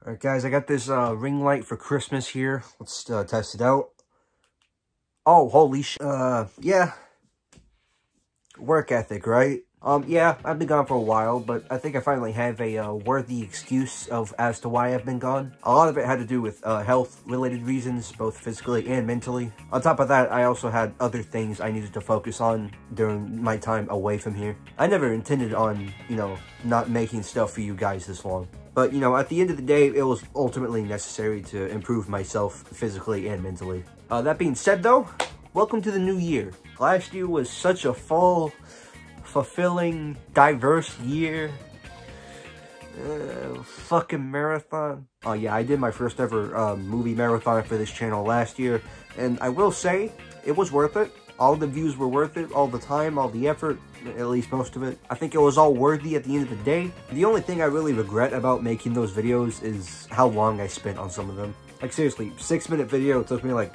Alright guys, I got this ring light for Christmas here. Let's test it out. Oh, holy sh... yeah. Work ethic, right? Yeah, I've been gone for a while, but I think I finally have a worthy excuse as to why I've been gone. A lot of it had to do with health-related reasons, both physically and mentally. On top of that, I also had other things I needed to focus on during my time away from here. I never intended on, you know, not making stuff for you guys this long. But, you know, at the end of the day, it was ultimately necessary to improve myself physically and mentally. That being said, though, welcome to the new year. Last year was such a full, fulfilling, diverse year. Fucking marathon. Oh, yeah, I did my first ever movie marathon for this channel last year. And I will say, it was worth it. All the views were worth it, all the time, all the effort, at least most of it. I think it was all worthy at the end of the day. The only thing I really regret about making those videos is how long I spent on some of them. Like seriously, 6-minute video took me like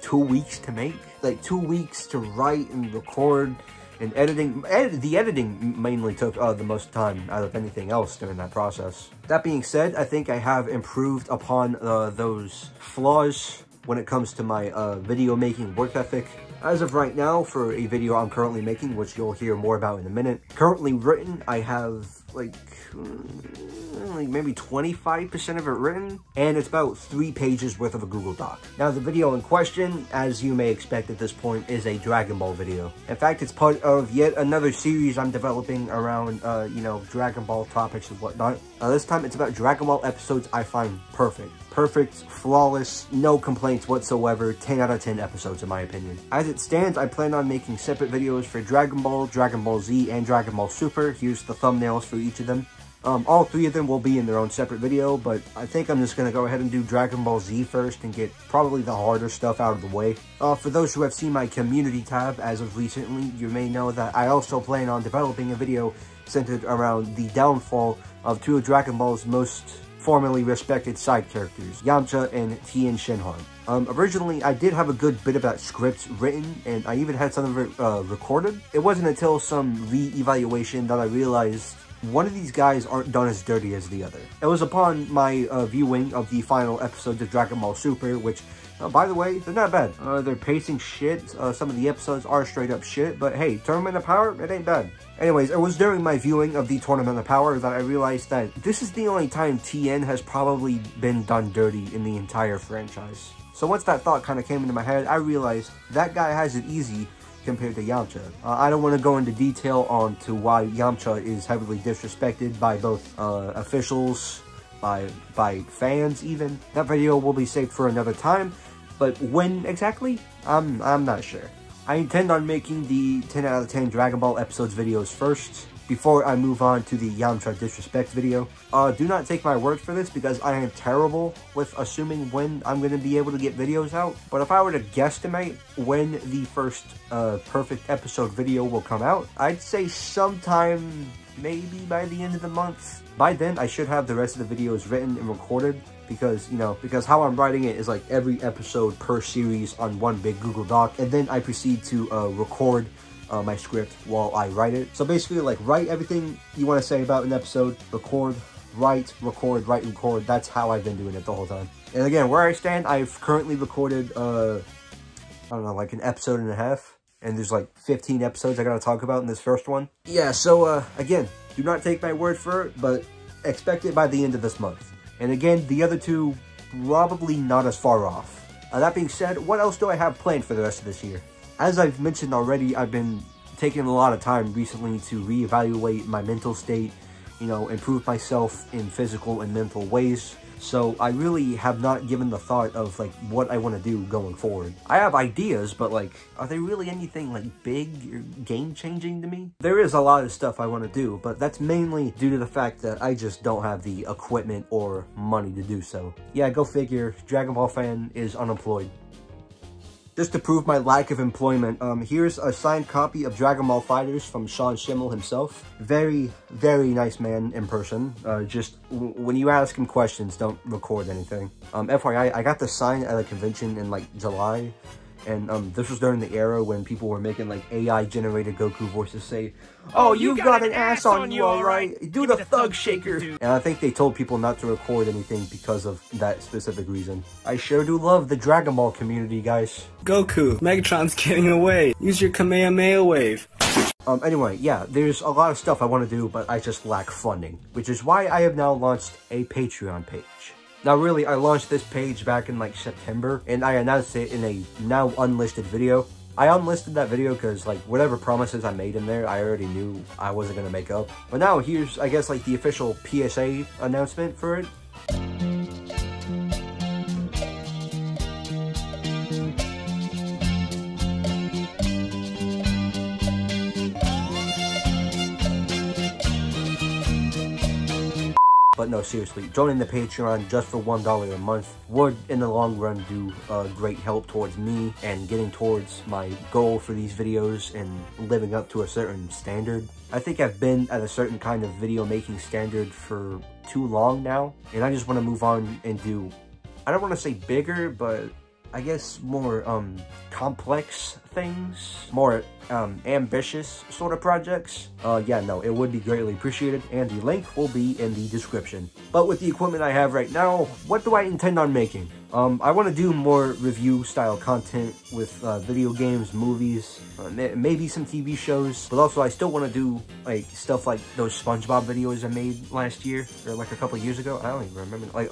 2 weeks to make. Like 2 weeks to write and record and editing. The editing mainly took the most time out of anything else during that process. That being said, I think I have improved upon those flaws when it comes to my video making work ethic. As of right now, for a video I'm currently making, which you'll hear more about in a minute, currently written, I have like maybe 25% of it written, and it's about 3 pages worth of a Google Doc. Now, the video in question, as you may expect at this point, is a Dragon Ball video. In fact, it's part of yet another series I'm developing around, you know, Dragon Ball topics and whatnot. This time, it's about Dragon Ball episodes I find perfect. Perfect, flawless, no complaints whatsoever, 10 out of 10 episodes in my opinion. As it stands, I plan on making separate videos for Dragon Ball, Dragon Ball Z, and Dragon Ball Super. Here's the thumbnails for each of them. All 3 of them will be in their own separate video, but I think I'm just going to go ahead and do Dragon Ball Z first and get probably the harder stuff out of the way. For those who have seen my community tab as of recently, you may know that I also plan on developing a video centered around the downfall of 2 of Dragon Ball's most formerly respected side characters, Yamcha and Tien Shinhan. Originally, I did have a good bit of that script written, and I even had some of it recorded. It wasn't until some re-evaluation that I realized one of these guys aren't done as dirty as the other. It was upon my viewing of the final episodes of Dragon Ball Super, which, by the way, they're not bad. They're pacing shit. Some of the episodes are straight up shit, but hey, Tournament of Power, it ain't bad. Anyways, it was during my viewing of the Tournament of Power that I realized that this is the only time Tien has probably been done dirty in the entire franchise. So once that thought kind of came into my head, I realized that guy has it easy compared to Yamcha. I don't want to go into detail on to why Yamcha is heavily disrespected by both officials, by fans even. That video will be saved for another time, but when exactly? I'm not sure. I intend on making the 10 out of 10 Dragon Ball episodes videos first, before I move on to the Yamcha disrespect video. Do not take my word for this, because I am terrible with assuming when I'm going to be able to get videos out. But if I were to guesstimate when the first perfect episode video will come out, I'd say sometime maybe by the end of the month. By then, I should have the rest of the videos written and recorded, because, you know, because how I'm writing it is like every episode per series on one big Google Doc, and then I proceed to record my script while I write it. So basically, like, write everything you want to say about an episode, record, write, record. That's how I've been doing it the whole time. And again, where I stand, I've currently recorded, I don't know, like an episode and a half. And there's like 15 episodes I gotta talk about in this first one. Yeah, so, again, do not take my word for it, but expect it by the end of this month. And again, the other 2, probably not as far off. That being said, what else do I have planned for the rest of this year? As I've mentioned already, I've been taking a lot of time recently to reevaluate my mental state, you know, improve myself in physical and mental ways. So I really have not given the thought of, like, what I want to do going forward. I have ideas, but, like, are they really anything, like, big or game-changing to me? There is a lot of stuff I want to do, but that's mainly due to the fact that I just don't have the equipment or money to do so. Yeah, go figure. Dragon Ball fan is unemployed. Just to prove my lack of employment, here's a signed copy of Dragon Ball FighterZ from Sean Schemmel himself. Very, very nice man in person. Just when you ask him questions, don't record anything. FYI, I got this signed at a convention in like July, And this was during the era when people were making like AI-generated Goku voices say, "Oh, you've got an ass on you, alright. Do the thug shaker." And I think they told people not to record anything because of that specific reason. I sure do love the Dragon Ball community, guys. Goku, Megatron's getting away. Use your Kamehameha wave. Anyway, yeah, there's a lot of stuff I want to do, but I just lack funding, which is why I have now launched a Patreon page. Now, really, I launched this page back in, like, September, and I announced it in a now unlisted video. I unlisted that video because, like, whatever promises I made in there, I already knew I wasn't going to make up. But now, here's, I guess, like, the official PSA announcement for it. But no, seriously, joining the Patreon just for $1 a month would, in the long run, do great help towards me and getting towards my goal for these videos and living up to a certain standard. I think I've been at a certain kind of video making standard for too long now, and I just want to move on and do, I don't want to say bigger, but I guess more complex things, more ambitious sort of projects. Yeah, no, it would be greatly appreciated, and the link will be in the description. But with the equipment I have right now, what do I intend on making? I want to do more review style content with video games, movies, maybe some TV shows, but also I still want to do like stuff like those SpongeBob videos I made last year, or like a couple years ago. I don't even remember, like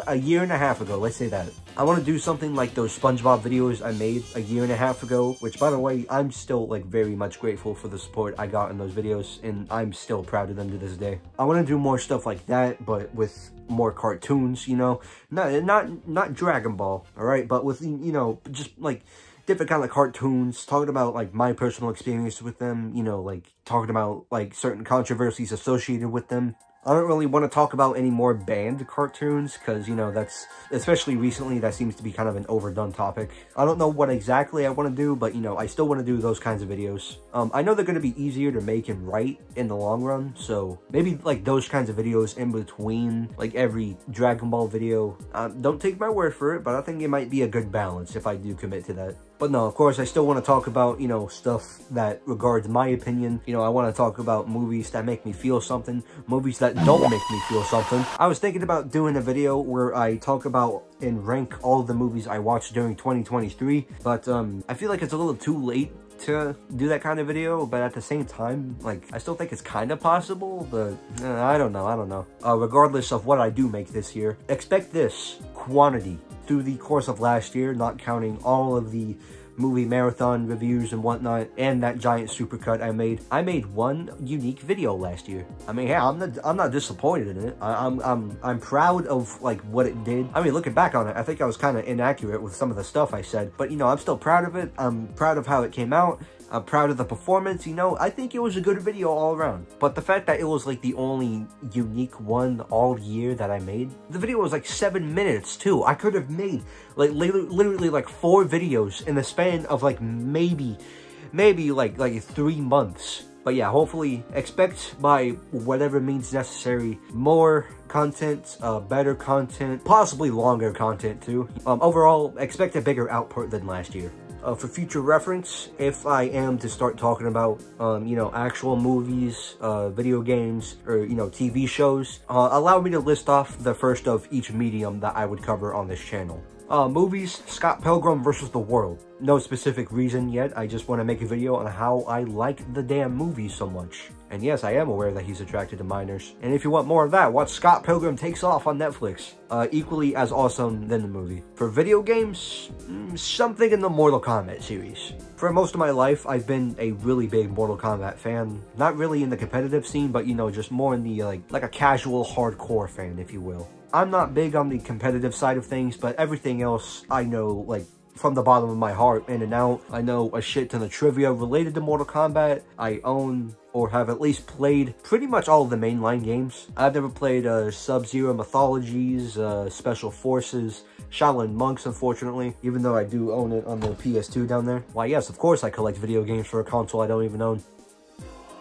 a year and a half ago, let's say that. I want to do something like those SpongeBob videos I made a year and a half ago, which, by the way, I'm still like very much grateful for the support I got in those videos, and I'm still proud of them to this day. I want to do more stuff like that, but with more cartoons, you know, not Dragon Ball, all right, but with, you know, just like different kind of cartoons, talking about like my personal experience with them, you know, like talking about like certain controversies associated with them. I don't really want to talk about any more banned cartoons because, you know, that's, especially recently, that seems to be kind of an overdone topic. I don't know what exactly I want to do, but, you know, I still want to do those kinds of videos. I know they're going to be easier to make and write in the long run, so maybe, like, those kinds of videos in between, like, every Dragon Ball video. Don't take my word for it, but I think it might be a good balance if I do commit to that. But no, of course, I still want to talk about, you know, stuff that regards my opinion. You know, I want to talk about movies that make me feel something, movies that don't make me feel something. I was thinking about doing a video where I talk about and rank all the movies I watched during 2023, but I feel like it's a little too late to do that kind of video, but at the same time, like, I still think it's kind of possible, but I don't know. Regardless of what I do make this year, expect this quantity through the course of last year, not counting all of the movie marathon reviews and whatnot, and that giant supercut I made. I made one unique video last year. I mean, yeah, I'm not disappointed in it. I'm proud of like what it did. I mean, looking back on it, I think I was kind of inaccurate with some of the stuff I said, but you know, I'm still proud of it. I'm proud of how it came out. I'm proud of the performance, you know, I think it was a good video all around. But the fact that it was like the only unique one all year that I made, the video was like 7 minutes too. I could have made like literally like 4 videos in the span of like maybe like 3 months. But yeah, hopefully expect by whatever means necessary more content, better content, possibly longer content too. Overall, expect a bigger output than last year. For future reference, if I am to start talking about, you know, actual movies, video games, or, you know, TV shows, allow me to list off the first of each medium that I would cover on this channel. Movies, Scott Pilgrim vs. the World. No specific reason yet, I just want to make a video on how I like the damn movie so much. And yes, I am aware that he's attracted to minors. And if you want more of that, watch Scott Pilgrim Takes Off on Netflix. Equally as awesome than the movie. For video games, something in the Mortal Kombat series. For most of my life, I've been a really big Mortal Kombat fan. Not really in the competitive scene, but, you know, just more in the, like a casual hardcore fan, if you will. I'm not big on the competitive side of things, but everything else I know, like, from the bottom of my heart, in and out. I know a shit ton of trivia related to Mortal Kombat. I own or have at least played pretty much all of the mainline games. I've never played Sub-Zero Mythologies, Special Forces, Shaolin Monks, unfortunately, even though I do own it on the PS2 down there. Why, yes, of course I collect video games for a console I don't even own.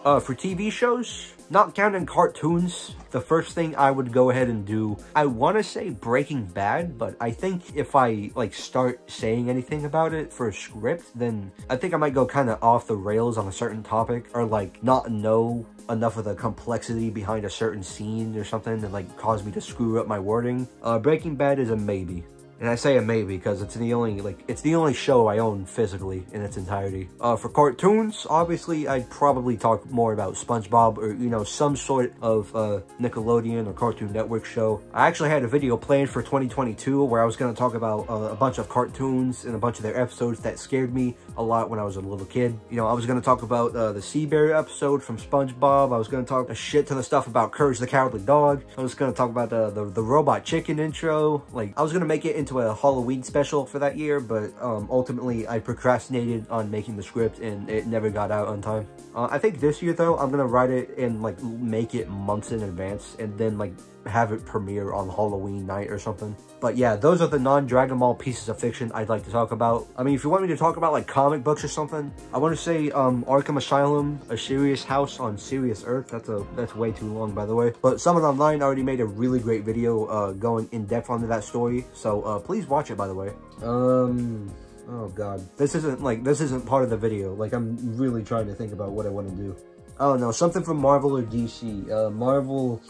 For TV shows, Not counting cartoons, the first thing I would go ahead and do, I want to say Breaking Bad, but I think if I, like, start saying anything about it for a script, then I think I might go kind of off the rails on a certain topic, or, like, not know enough of the complexity behind a certain scene or something and, like, cause me to screw up my wording. Breaking Bad is a maybe. And I say a maybe because it's the only show I own physically in its entirety. For cartoons, obviously, I'd probably talk more about SpongeBob or, you know, some sort of Nickelodeon or Cartoon Network show. I actually had a video planned for 2022 where I was going to talk about a bunch of cartoons and a bunch of their episodes that scared me a lot when I was a little kid. You know, I was going to talk about the Sea Bear episode from SpongeBob. I was going to talk a shit ton of stuff about Courage the Cowardly Dog. I was going to talk about the Robot Chicken intro. Like, I was going to make it into a Halloween special for that year, but ultimately I procrastinated on making the script and it never got out on time. I think this year though, I'm gonna write it and like make it months in advance and then like have it premiere on Halloween night or something. But yeah, those are the non-Dragon Ball pieces of fiction I'd like to talk about. I mean, if you want me to talk about like comic books or something, I want to say Arkham Asylum, A Serious House on Serious Earth. That's way too long, by the way. But Someone Online already made a really great video going in depth onto that story, so please watch it, by the way. Oh god, this isn't part of the video. Like, I'm really trying to think about what I want to do. Oh no, something from Marvel or DC. Marvel.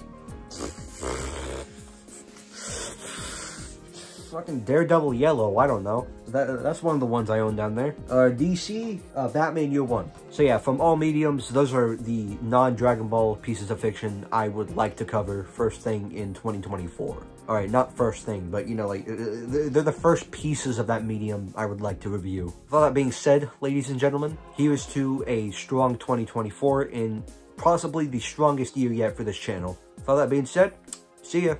Fucking Daredevil Yellow, I don't know. That's one of the ones I own down there. DC, Batman Year One. So yeah, from all mediums, those are the non-Dragon Ball pieces of fiction I would like to cover first thing in 2024. Alright, not first thing, but you know, like, they're the first pieces of that medium I would like to review. With all that being said, ladies and gentlemen, here's to a strong 2024 and possibly the strongest year yet for this channel. With all that being said, see ya.